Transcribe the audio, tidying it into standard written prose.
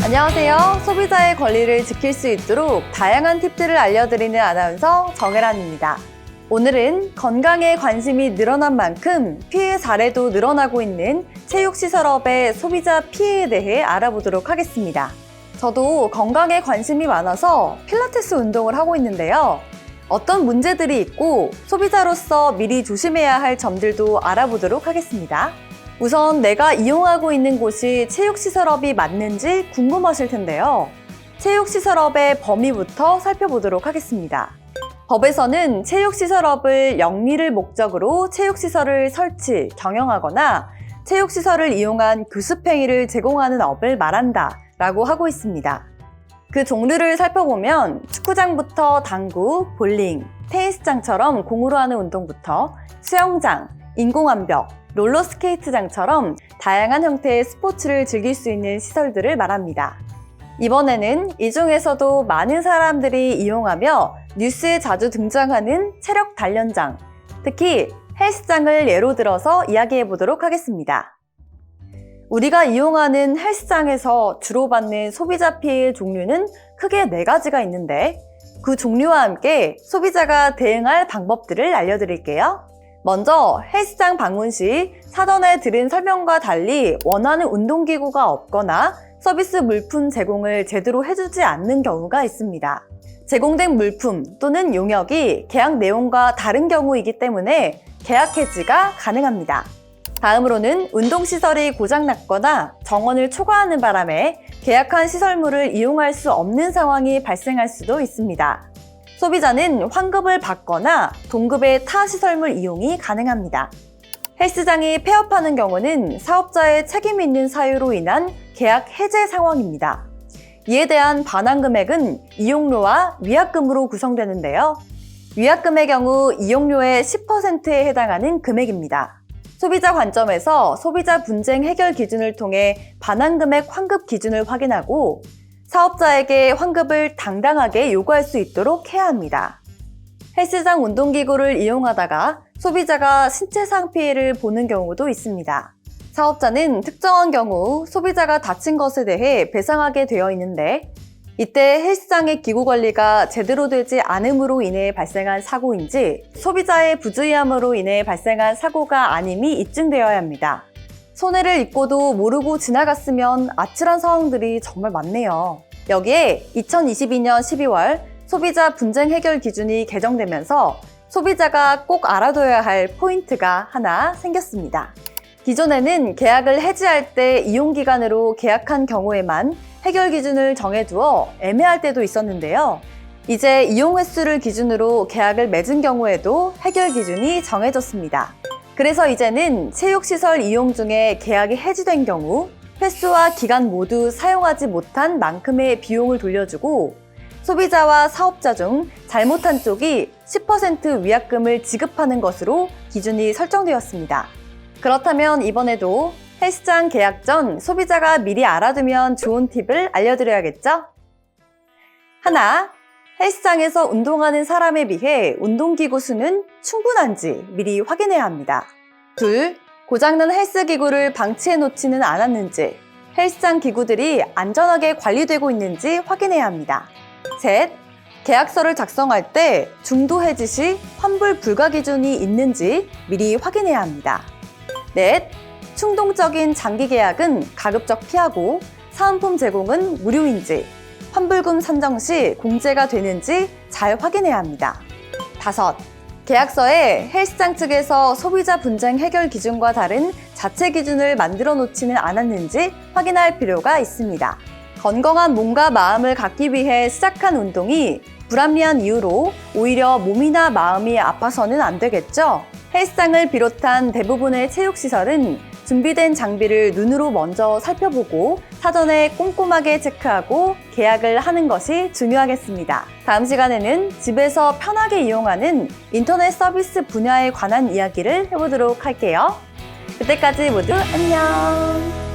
안녕하세요. 소비자의 권리를 지킬 수 있도록 다양한 팁들을 알려드리는 아나운서 정혜란입니다. 오늘은 건강에 관심이 늘어난 만큼 피해 사례도 늘어나고 있는 체육시설업의 소비자 피해에 대해 알아보도록 하겠습니다. 저도 건강에 관심이 많아서 필라테스 운동을 하고 있는데요. 어떤 문제들이 있고 소비자로서 미리 조심해야 할 점들도 알아보도록 하겠습니다. 우선 내가 이용하고 있는 곳이 체육시설업이 맞는지 궁금하실 텐데요. 체육시설업의 범위부터 살펴보도록 하겠습니다. 법에서는 체육시설업을 영리를 목적으로 체육시설을 설치, 경영하거나 체육시설을 이용한 교습행위를 제공하는 업을 말한다 라고 하고 있습니다. 그 종류를 살펴보면 축구장부터 당구, 볼링, 테니스장처럼 공으로 하는 운동부터 수영장, 인공암벽, 롤러스케이트장처럼 다양한 형태의 스포츠를 즐길 수 있는 시설들을 말합니다. 이번에는 이 중에서도 많은 사람들이 이용하며 뉴스에 자주 등장하는 체력 단련장, 특히 헬스장을 예로 들어서 이야기해 보도록 하겠습니다. 우리가 이용하는 헬스장에서 주로 받는 소비자 피해의 종류는 크게 4가지가 있는데 그 종류와 함께 소비자가 대응할 방법들을 알려드릴게요. 먼저 헬스장 방문 시 사전에 들은 설명과 달리 원하는 운동기구가 없거나 서비스 물품 제공을 제대로 해주지 않는 경우가 있습니다. 제공된 물품 또는 용역이 계약 내용과 다른 경우이기 때문에 계약 해지가 가능합니다. 다음으로는 운동시설이 고장났거나 정원을 초과하는 바람에 계약한 시설물을 이용할 수 없는 상황이 발생할 수도 있습니다. 소비자는 환급을 받거나 동급의 타 시설물 이용이 가능합니다. 헬스장이 폐업하는 경우는 사업자의 책임 있는 사유로 인한 계약 해제 상황입니다. 이에 대한 반환 금액은 이용료와 위약금으로 구성되는데요. 위약금의 경우 이용료의 10%에 해당하는 금액입니다. 소비자 관점에서 소비자 분쟁 해결 기준을 통해 반환 금액 환급 기준을 확인하고 사업자에게 환급을 당당하게 요구할 수 있도록 해야 합니다. 헬스장 운동기구를 이용하다가 소비자가 신체상 피해를 보는 경우도 있습니다. 사업자는 특정한 경우 소비자가 다친 것에 대해 배상하게 되어 있는데 이때 헬스장의 기구 관리가 제대로 되지 않음으로 인해 발생한 사고인지 소비자의 부주의함으로 인해 발생한 사고가 아님이 입증되어야 합니다. 손해를 입고도 모르고 지나갔으면 아찔한 상황들이 정말 많네요. 여기에 2022년 12월 소비자 분쟁 해결 기준이 개정되면서 소비자가 꼭 알아둬야 할 포인트가 하나 생겼습니다. 기존에는 계약을 해지할 때 이용기간으로 계약한 경우에만 해결 기준을 정해두어 애매할 때도 있었는데요. 이제 이용 횟수를 기준으로 계약을 맺은 경우에도 해결 기준이 정해졌습니다. 그래서 이제는 체육시설 이용 중에 계약이 해지된 경우 횟수와 기간 모두 사용하지 못한 만큼의 비용을 돌려주고 소비자와 사업자 중 잘못한 쪽이 10% 위약금을 지급하는 것으로 기준이 설정되었습니다. 그렇다면 이번에도 헬스장 계약 전 소비자가 미리 알아두면 좋은 팁을 알려드려야겠죠? 하나, 헬스장에서 운동하는 사람에 비해 운동기구 수는 충분한지 미리 확인해야 합니다. 둘, 고장난 헬스기구를 방치해 놓지는 않았는지, 헬스장 기구들이 안전하게 관리되고 있는지 확인해야 합니다. 셋, 계약서를 작성할 때 중도 해지 시 환불 불가 기준이 있는지 미리 확인해야 합니다. 넷, 충동적인 장기 계약은 가급적 피하고 사은품 제공은 무료인지, 환불금 산정 시 공제가 되는지 잘 확인해야 합니다. 다섯, 계약서에 헬스장 측에서 소비자 분쟁 해결 기준과 다른 자체 기준을 만들어 놓지는 않았는지 확인할 필요가 있습니다. 건강한 몸과 마음을 갖기 위해 시작한 운동이 불합리한 이유로 오히려 몸이나 마음이 아파서는 안 되겠죠? 헬스장을 비롯한 대부분의 체육시설은 준비된 장비를 눈으로 먼저 살펴보고 사전에 꼼꼼하게 체크하고 계약을 하는 것이 중요하겠습니다. 다음 시간에는 집에서 편하게 이용하는 인터넷 서비스 분야에 관한 이야기를 해보도록 할게요. 그때까지 모두 안녕!